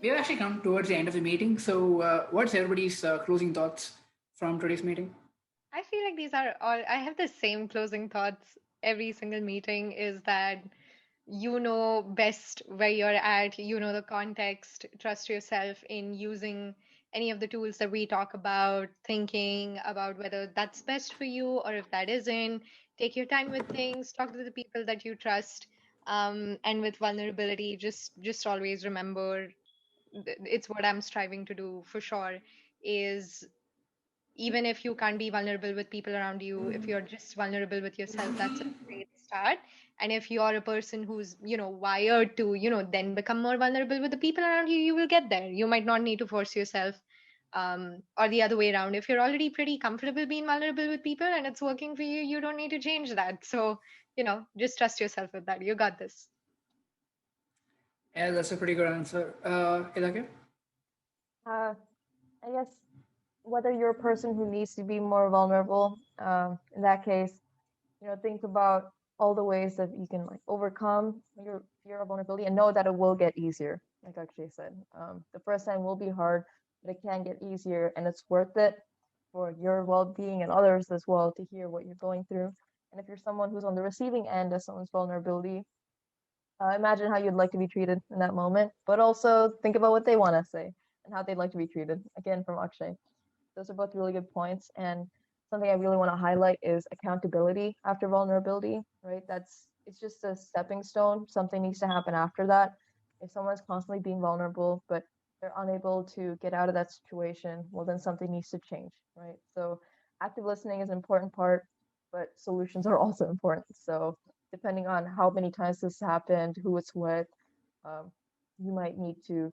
we've actually come towards the end of the meeting. So, what's everybody's closing thoughts from today's meeting? I feel like these are all, I have the same closing thoughts every single meeting is that you know best where you're at, you know the context, trust yourself in using any of the tools that we talk about, thinking about whether that's best for you or if that isn't. Take your time with things, talk to the people that you trust. And with vulnerability, just always remember it's what I'm striving to do for sure is even if you can't be vulnerable with people around you, if you're just vulnerable with yourself, that's a great start. And if you're a person who's, wired to, then become more vulnerable with the people around you, you will get there. You might not need to force yourself, or the other way around. If you're already pretty comfortable being vulnerable with people and it's working for you, you don't need to change that. So, just trust yourself with that. You got this. Yeah, that's a pretty good answer. Ilakkiya? Uh, I guess whether you're a person who needs to be more vulnerable, in that case, think about all the ways that you can like overcome your fear of vulnerability and know that it will get easier. Like Akshay said, the first time will be hard, but it can get easier, and it's worth it for your well-being and others as well to hear what you're going through. And if you're someone who's on the receiving end of someone's vulnerability, imagine how you'd like to be treated in that moment, but also think about what they want to say and how they'd like to be treated. Again, from Akshay. Those are both really good points. And something I really want to highlight is accountability after vulnerability, right? It's just a stepping stone. Something needs to happen after that. If someone's constantly being vulnerable, but they're unable to get out of that situation, well, then something needs to change, right? So active listening is an important part, but solutions are also important. So depending on how many times this happened, who it's with, um, you might need to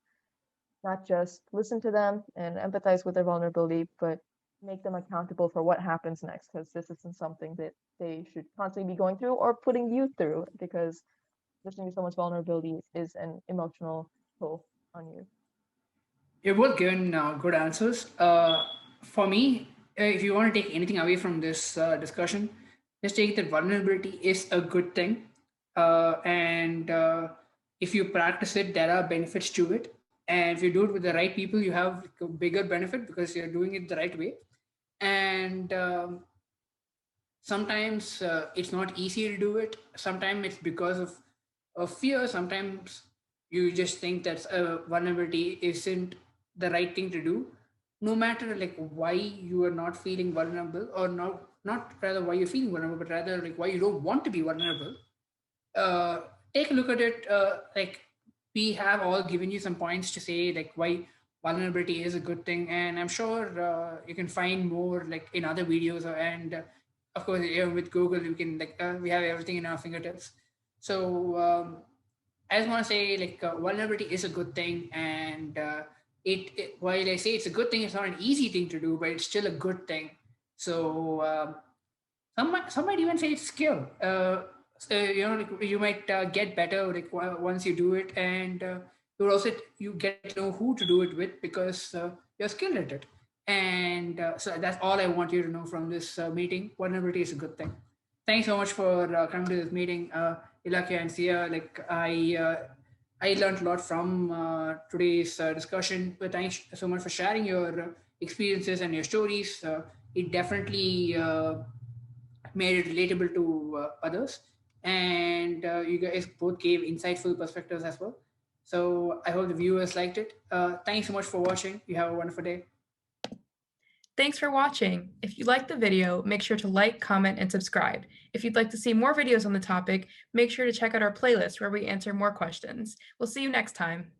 not just listen to them and empathize with their vulnerability, but make them accountable for what happens next, because this isn't something that they should constantly be going through or putting you through, because listening to someone's vulnerability is an emotional toll on you. You've both given good answers. For me, if you want to take anything away from this discussion, just take that vulnerability is a good thing. And if you practice it, there are benefits to it. And if you do it with the right people, you have like a bigger benefit because you're doing it the right way. And sometimes it's not easy to do it. Sometimes it's because of fear. Sometimes you just think that vulnerability isn't the right thing to do, no matter like why you are not feeling vulnerable, or not rather why you're feeling vulnerable, but rather like why you don't want to be vulnerable. uh, Take a look at it. Like we have all given you some points to say like why vulnerability is a good thing, and I'm sure you can find more like in other videos, and of course, with Google, we can like we have everything in our fingertips. So I just want to say like vulnerability is a good thing, and while I say it's a good thing, it's not an easy thing to do, but it's still a good thing. So some might even say it's skill. So, like, you might get better like once you do it, and you get to know who to do it with because you're skilled at it. And so that's all I want you to know from this meeting. Vulnerability is a good thing. Thanks so much for coming to this meeting, Ilakkiya and Sia. Like I learned a lot from today's discussion. But thanks so much for sharing your experiences and your stories. It definitely made it relatable to others, and you guys both gave insightful perspectives as well. So I hope the viewers liked it. Thanks so much for watching. You have a wonderful day. Thanks for watching. If you liked the video, make sure to like, comment, and subscribe. If you'd like to see more videos on the topic, make sure to check out our playlist where we answer more questions. We'll see you next time.